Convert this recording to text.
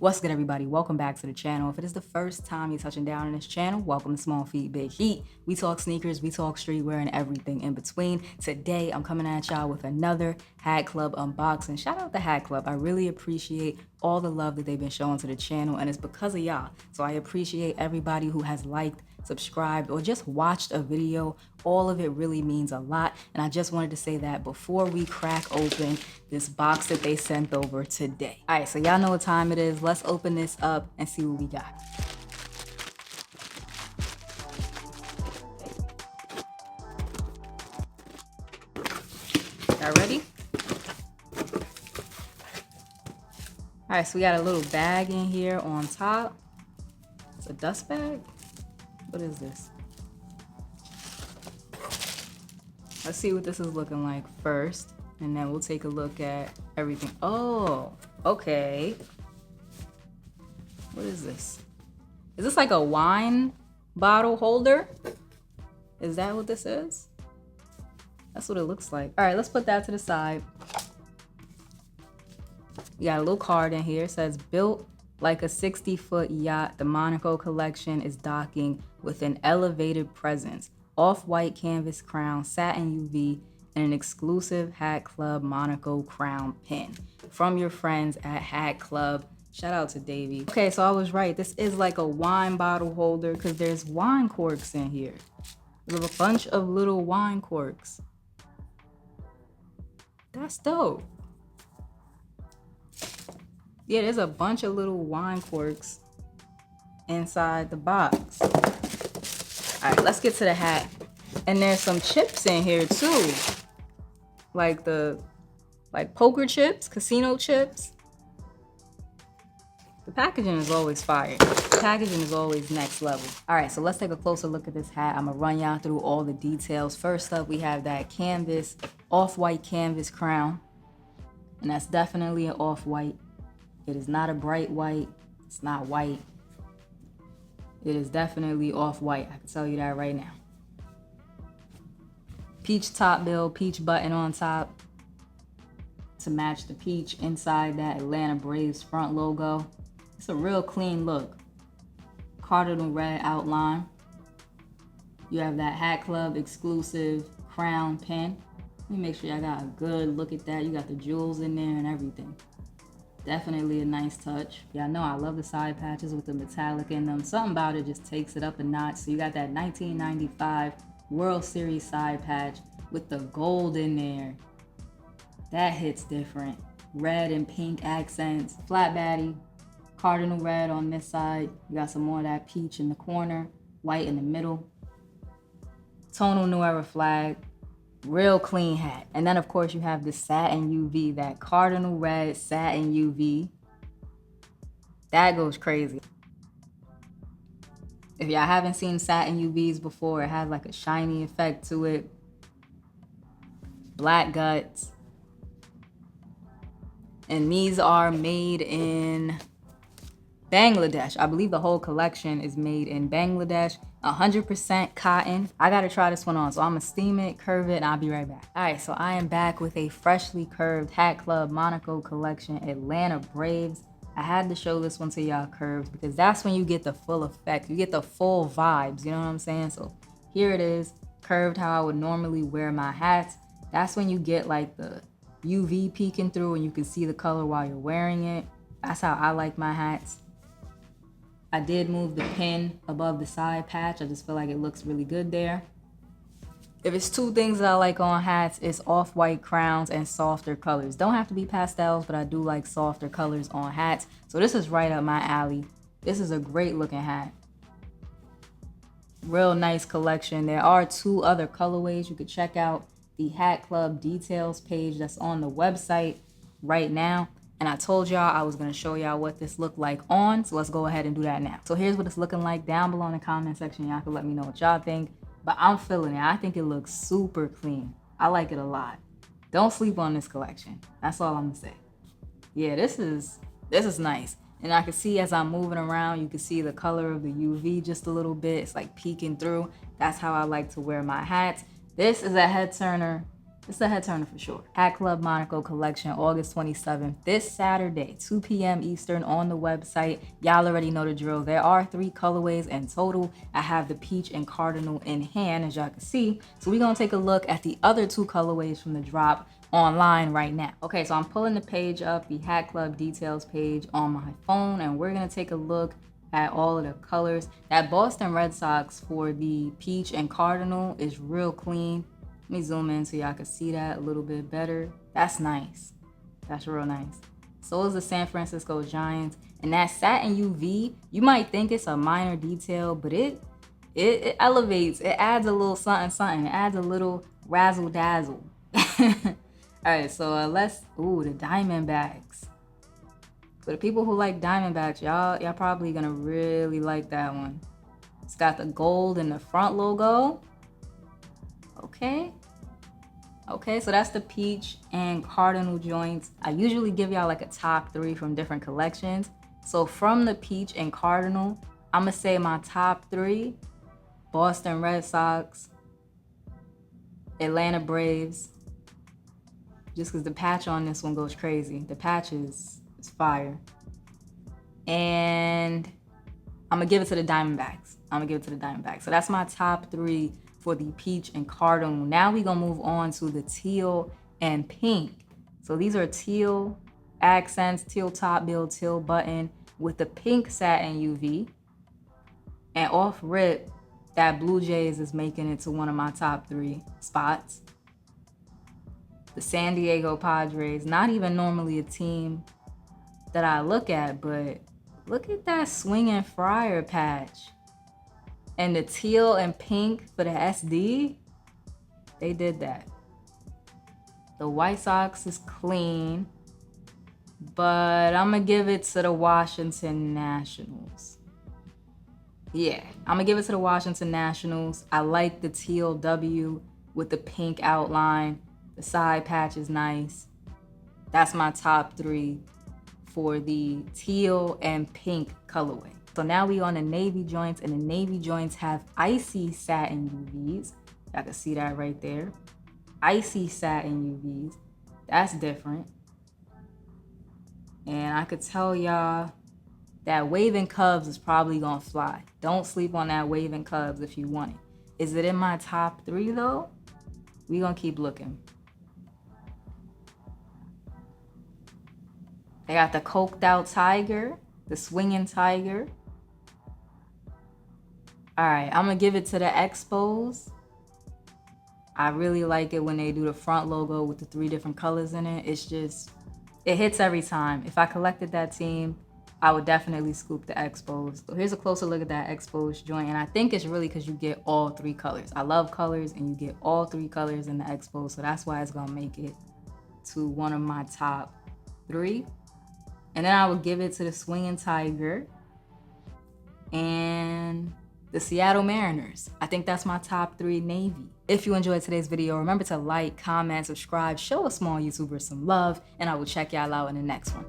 What's good, everybody? Welcome back to the channel. If it is the first time you're touching down on this channel, welcome to Small Feet Big Heat. We talk sneakers, we talk streetwear, and everything in between. Today, I'm coming at y'all with another Hat Club unboxing. Shout out to Hat Club. I really appreciate all the love that they've been showing to the channel, and it's because of y'all. So I appreciate everybody who has liked, subscribed, or just watched a video. All of it really means a lot, and I just wanted to say that before we crack open this box that they sent over today. All right, so y'all know what time it is. Let's open this up and see what we got. Y'all ready? All right, so we got a little bag in here on top. It's a dust bag. What is this? Let's see what this is looking like first, and then we'll take a look at everything. Oh, okay. What is this? Is this like a wine bottle holder? Is that what this is? That's what it looks like. All right, let's put that to the side. We got a little card in here. It says, built like a 60-foot yacht, the Monaco collection is docking with an elevated presence. Off-white canvas crown, satin UV, and an exclusive Hat Club Monaco crown pin. From your friends at Hat Club. Shout out to Davey. Okay, so I was right. This is like a wine bottle holder because there's wine corks in here. There's a bunch of little wine corks. That's dope. Yeah, there's a bunch of little wine corks inside the box. All right, let's get to the hat. And there's some chips in here too. Like poker chips, casino chips. The packaging is always fire. The packaging is always next level. All right, so let's take a closer look at this hat. I'm gonna run y'all through all the details. First up, we have that canvas, off-white canvas crown. And that's definitely an off-white. It is not a bright white. It's not white. It is definitely off-white. I can tell you that right now. Peach top bill, peach button on top to match the peach inside that Atlanta Braves front logo. It's a real clean look. Cardinal red outline. You have that Hat Club exclusive crown pin. Let me make sure y'all got a good look at that. You got the jewels in there and everything. Definitely a nice touch. Yeah, I know I love the side patches with the metallic in them. Something about it just takes it up a notch. So you got that 1995 World Series side patch with the gold in there. That hits different. Red and pink accents. Flat baddie. Cardinal red on this side. You got some more of that peach in the corner. White in the middle. Tonal New Era flag. Real clean hat. And then of course you have the satin UV, that cardinal red satin UV. That goes crazy. If y'all haven't seen satin UVs before, it has like a shiny effect to it. Black guts. And these are made in Bangladesh. I believe the whole collection is made in Bangladesh. 100% cotton. I gotta try this one on, so I'm gonna steam it, curve it, and I'll be right back. All right, so I am back with a freshly curved Hat Club Monaco collection Atlanta Braves. I had to show this one to y'all curved because that's when you get the full effect. You get the full vibes, you know what I'm saying? So here it is, curved how I would normally wear my hats. That's when you get like the UV peeking through and you can see the color while you're wearing it. That's how I like my hats. I did move the pin above the side patch. I just feel like it looks really good there. If it's two things that I like on hats, it's off-white crowns and softer colors. Don't have to be pastels, but I do like softer colors on hats. So this is right up my alley. This is a great looking hat. Real nice collection. There are two other colorways. You could check out the Hat Club details page that's on the website right now. And I told y'all I was gonna show y'all what this looked like on, so let's go ahead and do that now. So here's what it's looking like. Down below in the comment section, y'all can let me know what y'all think. But I'm feeling it. I think it looks super clean. I like it a lot. Don't sleep on this collection. That's all I'm gonna say. Yeah, this is nice. And I can see as I'm moving around, you can see the color of the UV just a little bit. It's like peeking through. That's how I like to wear my hats. This is a head turner. It's a head turner for sure. Hat Club Monaco collection, August 27th, this Saturday, 2 p.m. Eastern on the website. Y'all already know the drill. There are 3 colorways in total. I have the peach and cardinal in hand, as y'all can see. So we're gonna take a look at the other 2 colorways from the drop online right now. Okay, so I'm pulling the page up, the Hat Club details page on my phone, and we're gonna take a look at all of the colors. That Boston Red Sox for the peach and cardinal is real clean. Let me zoom in so y'all can see that a little bit better. That's nice. That's real nice. So is the San Francisco Giants. And that satin UV, you might think it's a minor detail, but it elevates. It adds a little something. It adds a little razzle dazzle. All right, so the Diamondbacks. For the people who like Diamondbacks, y'all probably gonna really like that one. It's got the gold in the front logo. Okay, so that's the peach and cardinal joints. I usually give y'all like a top 3 from different collections. So from the peach and cardinal, I'm gonna say my top 3, Boston Red Sox, Atlanta Braves, just because the patch on this one goes crazy. The patch is fire. And I'm gonna give it to the Diamondbacks. So that's my top 3 for the peach and cardinal. Now we gonna move on to the teal and pink. So these are teal accents, teal top bill, teal button with the pink satin UV. And off rip, that Blue Jays is making it to one of my top 3 spots. The San Diego Padres, not even normally a team that I look at, but look at that swinging Friar patch. And the teal and pink for the SD, they did that. The White Sox is clean, but I'm gonna give it to the Washington Nationals. Yeah, I'm gonna give it to the Washington Nationals. I like the teal W with the pink outline. The side patch is nice. That's my top 3 for the teal and pink colorway. So now we on the navy joints, and the navy joints have icy satin UVs. Y'all can see that right there. Icy satin UVs. That's different. And I could tell y'all that waving Cubs is probably gonna fly. Don't sleep on that waving Cubs if you want it. Is it in my top 3 though? We gonna keep looking. They got the coked out tiger, the swinging tiger. All right, I'm gonna give it to the Expos. I really like it when they do the front logo with the 3 different colors in it. It hits every time. If I collected that team, I would definitely scoop the Expos. So here's a closer look at that Expos joint. And I think it's really because you get all 3 colors. I love colors, and you get all 3 colors in the Expos. So that's why it's gonna make it to one of my top 3. And then I would give it to the swinging tiger and the Seattle Mariners. I think that's my top 3 navy. If you enjoyed today's video, remember to like, comment, subscribe, show a small YouTuber some love, and I will check y'all out in the next one.